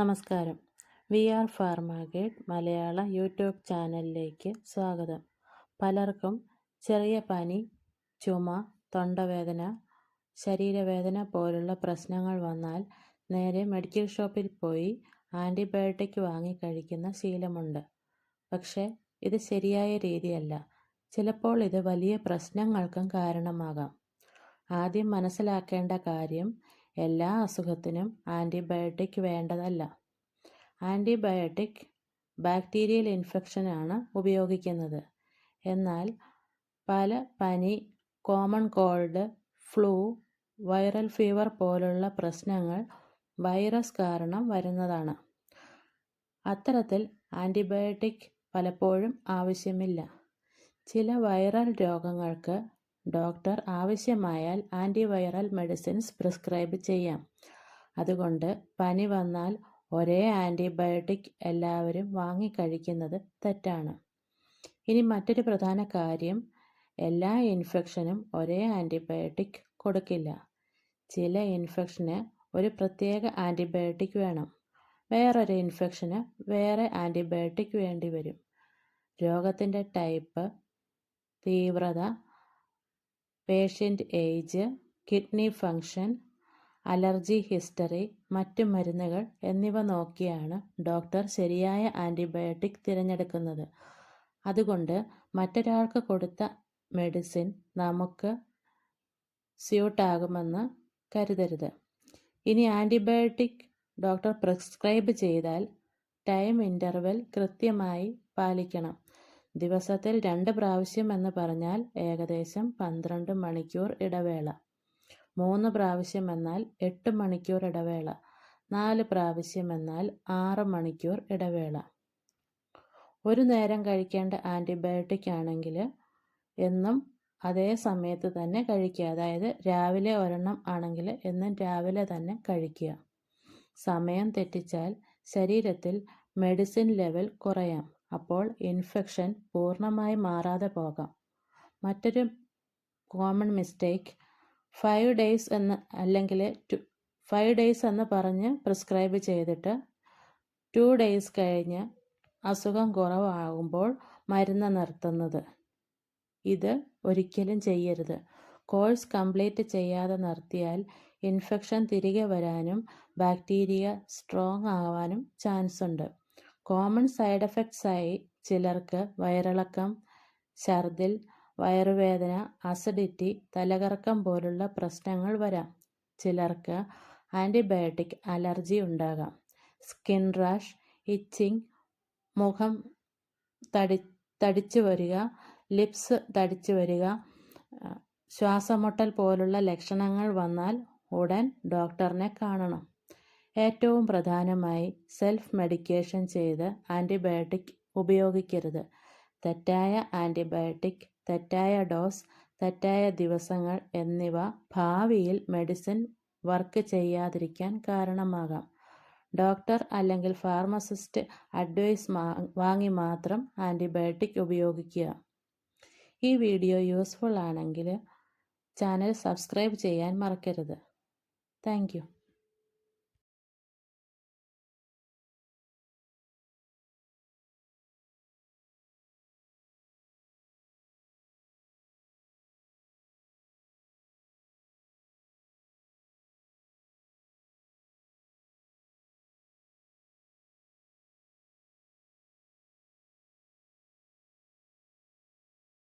നമസ്കാരം. V R pharma guide മലയാള YouTube ചാനലിലേക്ക് സ്വാഗതം. പലർക്കും ചെറിയ പനി, ചുമ, തൊണ്ടവേദന, ശരീരവേദന പോലുള്ള പ്രശ്നങ്ങൾ വന്നാൽ നേരെ മെഡിക്കൽ ഷോപ്പിൽ പോയി ആൻറ്റിബയോട്ടിക് വാങ്ങി കഴിക്കുന്ന ശീലമുണ്ട്. പക്ഷേ ഇത് ശരിയായ രീതിയല്ല. ചിലപ്പോൾ ഇത് വലിയ പ്രശ്നങ്ങൾക്കും കാരണമാകാം. ആദ്യം മനസ്സിലാക്കേണ്ട കാര്യം, എല്ലാ അസുഖത്തിനും ആൻറ്റിബയോട്ടിക് വേണ്ടതല്ല. ആൻറ്റിബയോട്ടിക് ബാക്ടീരിയൽ ഇൻഫെക്ഷനാണ് ഉപയോഗിക്കുന്നത്. എന്നാൽ പല പനി, common cold, flu, viral fever പോലുള്ള പ്രശ്നങ്ങൾ വൈറസ് കാരണം വരുന്നതാണ്. അത്തരത്തിൽ ആൻറ്റിബയോട്ടിക് പലപ്പോഴും ആവശ്യമില്ല. ചില വൈറൽ രോഗങ്ങൾക്ക് ഡോക്ടർ ആവശ്യമായാൽ ആൻറ്റിവൈറൽ മെഡിസിൻസ് പ്രിസ്ക്രൈബ് ചെയ്യാം. അതുകൊണ്ട് പനി വന്നാൽ ഒരേ ആൻറ്റിബയോട്ടിക് എല്ലാവരും വാങ്ങിക്കഴിക്കുന്നത് തെറ്റാണ്. ഇനി മറ്റൊരു പ്രധാന കാര്യം, എല്ലാ ഇൻഫെക്ഷനും ഒരേ ആൻറ്റിബയോട്ടിക് കൊടുക്കില്ല. ചില ഇൻഫെക്ഷന് ഒരു പ്രത്യേക ആൻറ്റിബയോട്ടിക് വേണം. വേറൊരു ഇൻഫെക്ഷന് വേറെ ആൻറ്റിബയോട്ടിക് വേണ്ടി വരും. രോഗത്തിൻ്റെ ടൈപ്പ്, തീവ്രത, patient age, kidney function, allergy history, മറ്റു മരുന്നുകൾ എന്നിവ നോക്കിയാണ് ഡോക്ടർ ശരിയായ ആൻറ്റിബയോട്ടിക് തിരഞ്ഞെടുക്കുന്നത്. അതുകൊണ്ട് മറ്റൊരാൾക്ക് കൊടുത്ത മെഡിസിൻ നമുക്ക് സ്യൂട്ടാകുമെന്ന് കരുതരുത്. ഇനി ആൻറ്റിബയോട്ടിക് ഡോക്ടർ പ്രിസ്ക്രൈബ് ചെയ്താൽ ടൈം ഇൻ്റർവെൽ കൃത്യമായി പാലിക്കണം. ദിവസത്തിൽ 2 പ്രാവശ്യം എന്ന് പറഞ്ഞാൽ ഏകദേശം 12 മണിക്കൂർ ഇടവേള. 3 പ്രാവശ്യം എന്നാൽ 8 മണിക്കൂർ ഇടവേള. 4 പ്രാവശ്യം എന്നാൽ 6 മണിക്കൂർ ഇടവേള. ഒരു നേരം കഴിക്കേണ്ട ആൻറ്റിബയോട്ടിക് ആണെങ്കിൽ എന്നും അതേ സമയത്ത് തന്നെ കഴിക്കുക. അതായത് രാവിലെ ഒരെണ്ണം ആണെങ്കിൽ എന്നും രാവിലെ തന്നെ കഴിക്കുക. സമയം തെറ്റിച്ചാൽ ശരീരത്തിൽ മെഡിസിൻ ലെവൽ കുറയാം. അപ്പോൾ ഇൻഫെക്ഷൻ പൂർണ്ണമായി മാറാതെ പോകാം. മറ്റൊരു കോമൺ മിസ്റ്റേക്ക്, 5 ഡേയ്സ് എന്ന് അല്ലെങ്കിൽ 5 ഡേയ്സ് എന്ന് പറഞ്ഞ് പ്രിസ്ക്രൈബ് ചെയ്തിട്ട് 2 ഡേയ്സ് കഴിഞ്ഞ് അസുഖം കുറവാകുമ്പോൾ മരുന്ന് നിർത്തുന്നത്. ഇത് ഒരിക്കലും ചെയ്യരുത്. കോഴ്സ് കംപ്ലീറ്റ് ചെയ്യാതെ നിർത്തിയാൽ ഇൻഫെക്ഷൻ തിരികെ വരാനും ബാക്ടീരിയ സ്ട്രോങ് ആവാനും ചാൻസ് ഉണ്ട്. കോമൺ സൈഡ് എഫക്ട്സായി ചിലർക്ക് വയറിളക്കം, ഛർദിൽ, വയറുവേദന, അസിഡിറ്റി, തലകറക്കം പോലുള്ള പ്രശ്നങ്ങൾ വരാം. ചിലർക്ക് ആൻറ്റിബയോട്ടിക് അലർജി ഉണ്ടാകാം. സ്കിൻ റാഷ്, ഇച്ചിങ്, മുഖം തടിച്ചു വരിക, ലിപ്സ് തടിച്ചു വരിക, ശ്വാസമുട്ടൽ പോലുള്ള ലക്ഷണങ്ങൾ വന്നാൽ ഉടൻ ഡോക്ടറിനെ കാണണം. ഏറ്റവും പ്രധാനമായി സെൽഫ് മെഡിക്കേഷൻ ചെയ്ത് ആൻറ്റിബയോട്ടിക് ഉപയോഗിക്കരുത്. തെറ്റായ ആൻറ്റിബയോട്ടിക്, തെറ്റായ ഡോസ്, തെറ്റായ ദിവസങ്ങൾ എന്നിവ ഭാവിയിൽ മെഡിസിൻ വർക്ക് ചെയ്യാതിരിക്കാൻ കാരണമാകാം. ഡോക്ടർ അല്ലെങ്കിൽ ഫാർമസിസ്റ്റ് അഡ്വൈസ് വാങ്ങി മാത്രം ആൻറ്റിബയോട്ടിക് ഉപയോഗിക്കുക. ഈ വീഡിയോ യൂസ്ഫുൾ ആണെങ്കിൽ ചാനൽ സബ്സ്ക്രൈബ് ചെയ്യാൻ മറക്കരുത്. Thank you.